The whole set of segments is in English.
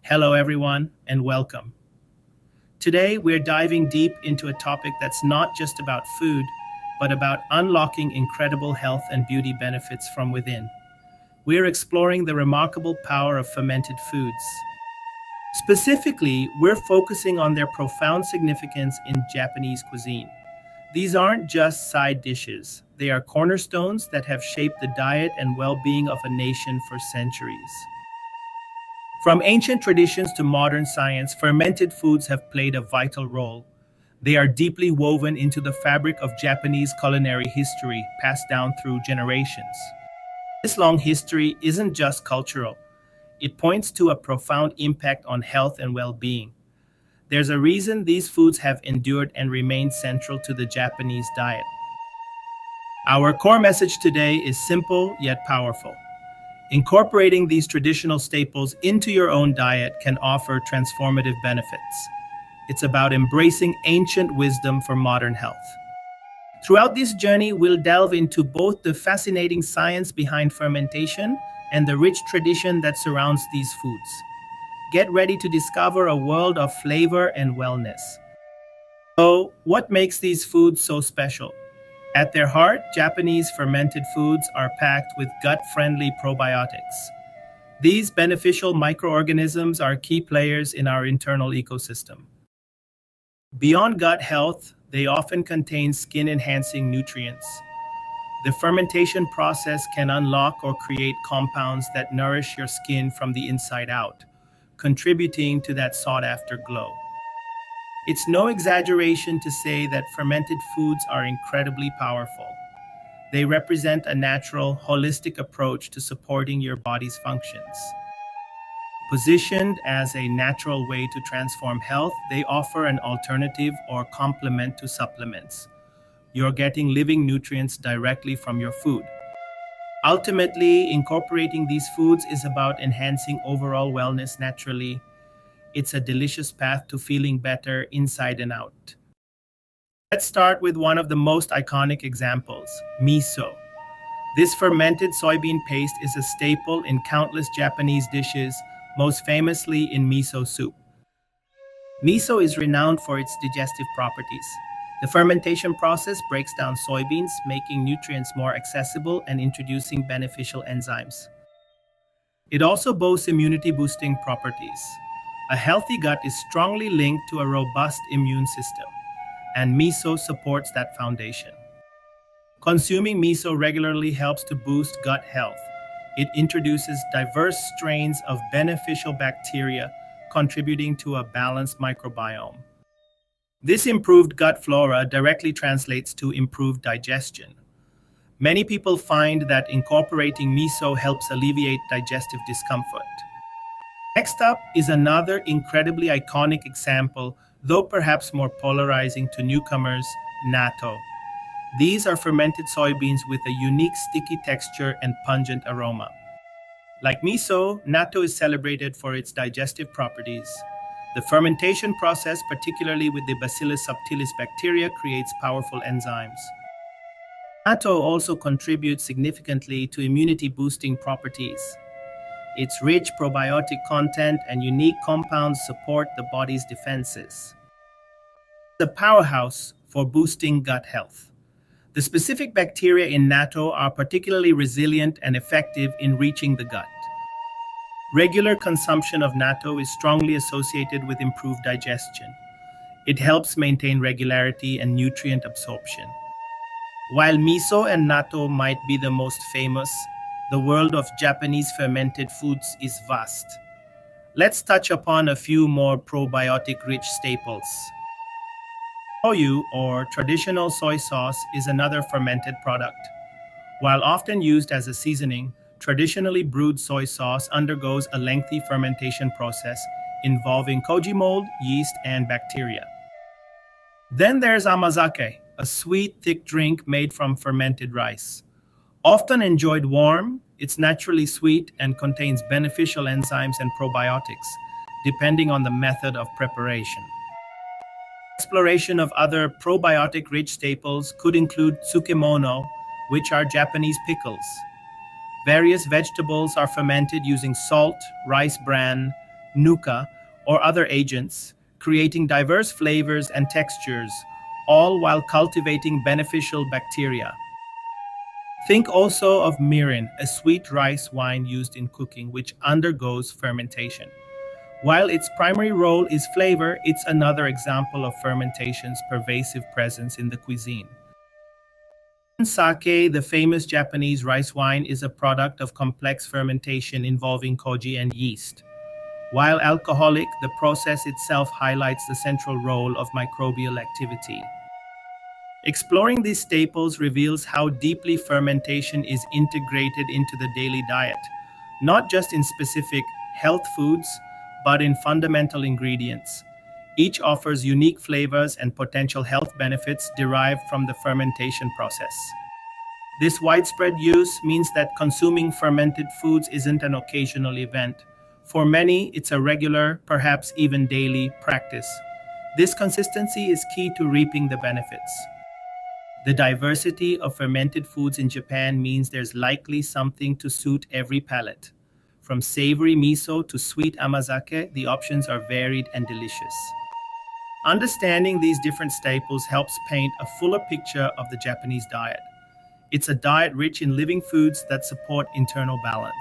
Hello, everyone, and welcome. Today, we're diving deep into a topic that's not just about food, but about unlocking incredible health and beauty benefits from within. We're exploring the remarkable power of fermented foods. Specifically, we're focusing on their profound significance in Japanese cuisine. These aren't just side dishes, they are cornerstones that have shaped the diet and well being of a nation for centuries. From ancient traditions to modern science, fermented foods have played a vital role. They are deeply woven into the fabric of Japanese culinary history, passed down through generations. This long history isn't just cultural, it points to a profound impact on health and well being. There's a reason these foods have endured and remained central to the Japanese diet. Our core message today is simple yet powerful. Incorporating these traditional staples into your own diet can offer transformative benefits. It's about embracing ancient wisdom for modern health. Throughout this journey, we'll delve into both the fascinating science behind fermentation and the rich tradition that surrounds these foods. Get ready to discover a world of flavor and wellness. So, what makes these foods so special? At their heart, Japanese fermented foods are packed with gut friendly probiotics. These beneficial microorganisms are key players in our internal ecosystem. Beyond gut health, they often contain skin enhancing nutrients. The fermentation process can unlock or create compounds that nourish your skin from the inside out, contributing to that sought after glow. It's no exaggeration to say that fermented foods are incredibly powerful. They represent a natural, holistic approach to supporting your body's functions. Positioned as a natural way to transform health, they offer an alternative or complement to supplements. You're getting living nutrients directly from your food. Ultimately, incorporating these foods is about enhancing overall wellness naturally. It's a delicious path to feeling better inside and out. Let's start with one of the most iconic examples, miso. This fermented soybean paste is a staple in countless Japanese dishes, most famously in miso soup. Miso is renowned for its digestive properties. The fermentation process breaks down soybeans, making nutrients more accessible and introducing beneficial enzymes. It also boasts immunity boosting properties. A healthy gut is strongly linked to a robust immune system, and miso supports that foundation. Consuming miso regularly helps to boost gut health. It introduces diverse strains of beneficial bacteria, contributing to a balanced microbiome. This improved gut flora directly translates to improved digestion. Many people find that incorporating miso helps alleviate digestive discomfort. Next up is another incredibly iconic example, though perhaps more polarizing to newcomers, natto. These are fermented soybeans with a unique sticky texture and pungent aroma. Like miso, natto is celebrated for its digestive properties. The fermentation process, particularly with the Bacillus subtilis bacteria, creates powerful enzymes. Natto also contributes significantly to immunity boosting properties. Its rich probiotic content and unique compounds support the body's defenses. The powerhouse for boosting gut health. The specific bacteria in natto are particularly resilient and effective in reaching the gut. Regular consumption of natto is strongly associated with improved digestion. It helps maintain regularity and nutrient absorption. While miso and natto might be the most famous, the world of Japanese fermented foods is vast. Let's touch upon a few more probiotic-rich staples. Soyu, or traditional soy sauce, is another fermented product. While often used as a seasoning, traditionally brewed soy sauce undergoes a lengthy fermentation process involving koji mold, yeast, and bacteria. Then there's amazake, a sweet, thick drink made from fermented rice. Often enjoyed warm, it's naturally sweet and contains beneficial enzymes and probiotics, depending on the method of preparation. Exploration of other probiotic-rich staples could include tsukemono, which are Japanese pickles. Various vegetables are fermented using salt, rice bran, nuka, or other agents, creating diverse flavors and textures, all while cultivating beneficial bacteria. Think also of mirin, a sweet rice wine used in cooking which undergoes fermentation. While its primary role is flavor, it's another example of fermentation's pervasive presence in the cuisine. Sake, the famous Japanese rice wine, is a product of complex fermentation involving koji and yeast. While alcoholic, the process itself highlights the central role of microbial activity. Exploring these staples reveals how deeply fermentation is integrated into the daily diet, not just in specific health foods, but in fundamental ingredients. Each offers unique flavors and potential health benefits derived from the fermentation process. This widespread use means that consuming fermented foods isn't an occasional event. For many, it's a regular, perhaps even daily, practice. This consistency is key to reaping the benefits. The diversity of fermented foods in Japan means there's likely something to suit every palate. From savory miso to sweet amazake, the options are varied and delicious. Understanding these different staples helps paint a fuller picture of the Japanese diet. It's a diet rich in living foods that support internal balance.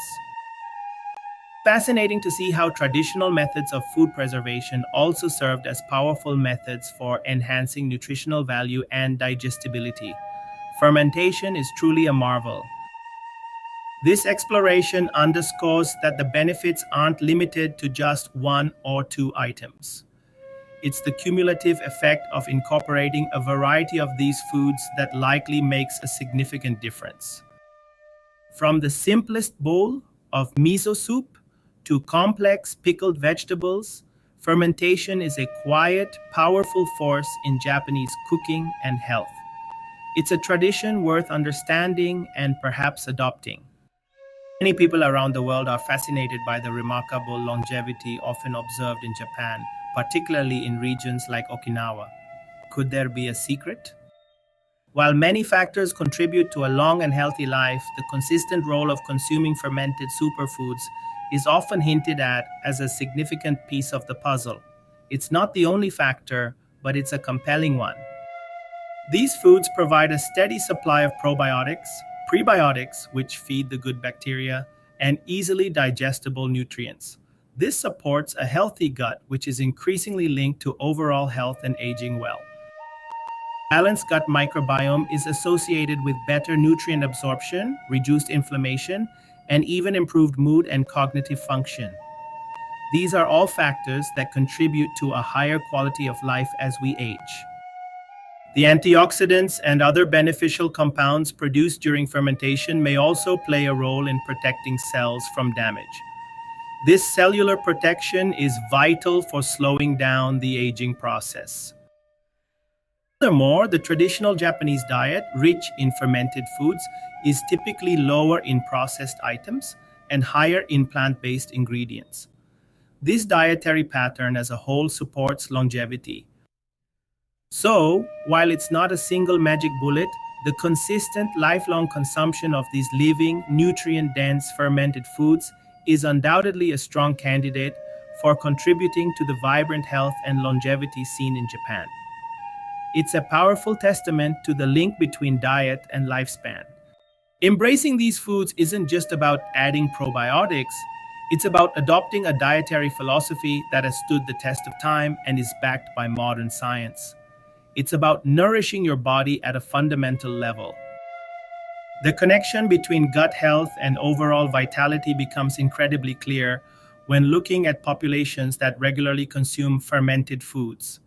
Fascinating to see how traditional methods of food preservation also served as powerful methods for enhancing nutritional value and digestibility. Fermentation is truly a marvel. This exploration underscores that the benefits aren't limited to just one or two items. It's the cumulative effect of incorporating a variety of these foods that likely makes a significant difference. From the simplest bowl of miso soup to complex pickled vegetables, fermentation is a quiet, powerful force in Japanese cooking and health. It's a tradition worth understanding and perhaps adopting. Many people around the world are fascinated by the remarkable longevity often observed in Japan, particularly in regions like Okinawa. Could there be a secret? While many factors contribute to a long and healthy life, the consistent role of consuming fermented superfoods is often hinted at as a significant piece of the puzzle. It's not the only factor, but it's a compelling one. These foods provide a steady supply of probiotics, prebiotics, which feed the good bacteria, and easily digestible nutrients. This supports a healthy gut, which is increasingly linked to overall health and aging well. Balanced gut microbiome is associated with better nutrient absorption, reduced inflammation, and even improved mood and cognitive function. These are all factors that contribute to a higher quality of life as we age. The antioxidants and other beneficial compounds produced during fermentation may also play a role in protecting cells from damage. This cellular protection is vital for slowing down the aging process. Furthermore, the traditional Japanese diet, rich in fermented foods, is typically lower in processed items and higher in plant-based ingredients. This dietary pattern as a whole supports longevity. So, while it's not a single magic bullet, the consistent lifelong consumption of these living, nutrient-dense fermented foods is undoubtedly a strong candidate for contributing to the vibrant health and longevity seen in Japan. It's a powerful testament to the link between diet and lifespan. Embracing these foods isn't just about adding probiotics, it's about adopting a dietary philosophy that has stood the test of time and is backed by modern science. It's about nourishing your body at a fundamental level. The connection between gut health and overall vitality becomes incredibly clear when looking at populations that regularly consume fermented foods.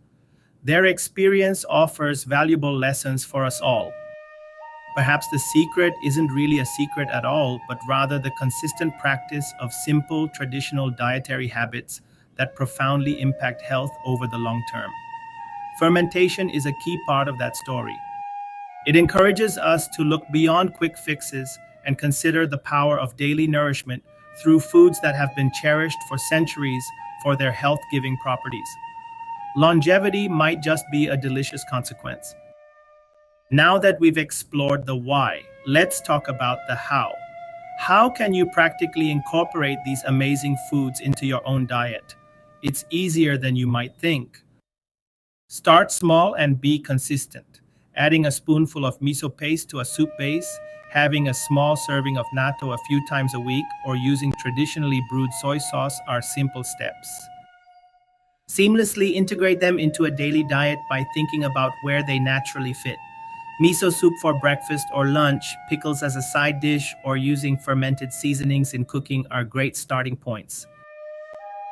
Their experience offers valuable lessons for us all. Perhaps the secret isn't really a secret at all, but rather the consistent practice of simple, traditional dietary habits that profoundly impact health over the long term. Fermentation is a key part of that story. It encourages us to look beyond quick fixes and consider the power of daily nourishment through foods that have been cherished for centuries for their health-giving properties. Longevity might just be a delicious consequence. Now that we've explored the why, let's talk about the how. How can you practically incorporate these amazing foods into your own diet? It's easier than you might think. Start small and be consistent. Adding a spoonful of miso paste to a soup base, having a small serving of natto a few times a week, or using traditionally brewed soy sauce are simple steps. Seamlessly integrate them into a daily diet by thinking about where they naturally fit. Miso soup for breakfast or lunch, pickles as a side dish, or using fermented seasonings in cooking are great starting points.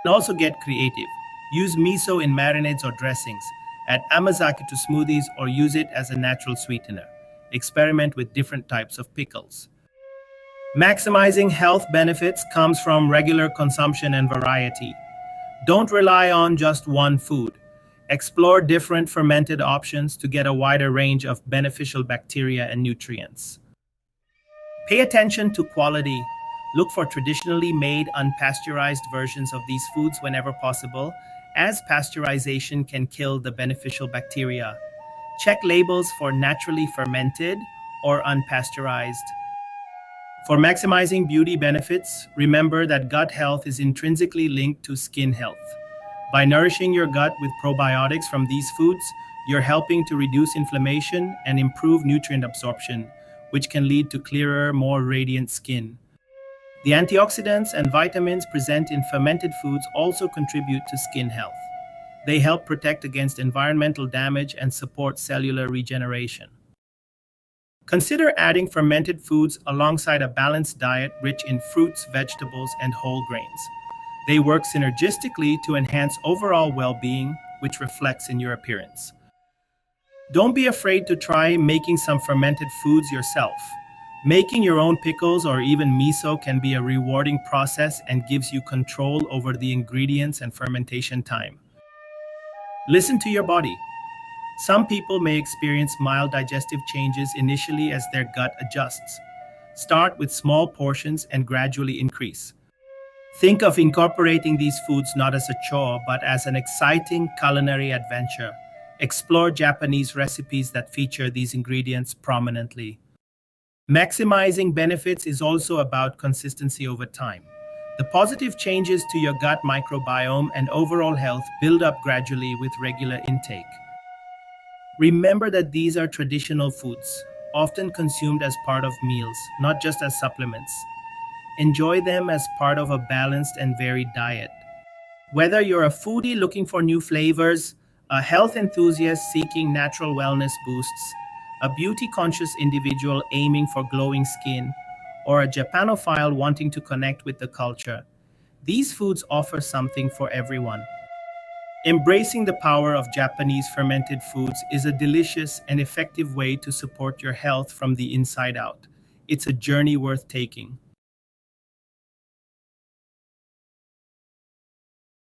And also get creative. Use miso in marinades or dressings. Add amazake to smoothies or use it as a natural sweetener. Experiment with different types of pickles. Maximizing health benefits comes from regular consumption and variety. Don't rely on just one food. Explore different fermented options to get a wider range of beneficial bacteria and nutrients. Pay attention to quality. Look for traditionally made unpasteurized versions of these foods whenever possible, as pasteurization can kill the beneficial bacteria. Check labels for naturally fermented or unpasteurized. For maximizing beauty benefits, remember that gut health is intrinsically linked to skin health. By nourishing your gut with probiotics from these foods, you're helping to reduce inflammation and improve nutrient absorption, which can lead to clearer, more radiant skin. The antioxidants and vitamins present in fermented foods also contribute to skin health. They help protect against environmental damage and support cellular regeneration. Consider adding fermented foods alongside a balanced diet rich in fruits, vegetables, and whole grains. They work synergistically to enhance overall well being, which reflects in your appearance. Don't be afraid to try making some fermented foods yourself. Making your own pickles or even miso can be a rewarding process and gives you control over the ingredients and fermentation time. Listen to your body. Some people may experience mild digestive changes initially as their gut adjusts. Start with small portions and gradually increase. Think of incorporating these foods not as a chore, but as an exciting culinary adventure. Explore Japanese recipes that feature these ingredients prominently. Maximizing benefits is also about consistency over time. The positive changes to your gut microbiome and overall health build up gradually with regular intake. Remember that these are traditional foods, often consumed as part of meals, not just as supplements. Enjoy them as part of a balanced and varied diet. Whether you're a foodie looking for new flavors, a health enthusiast seeking natural wellness boosts, a beauty conscious individual aiming for glowing skin, or a Japanophile wanting to connect with the culture, these foods offer something for everyone. Embracing the power of Japanese fermented foods is a delicious and effective way to support your health from the inside out. It's a journey worth taking.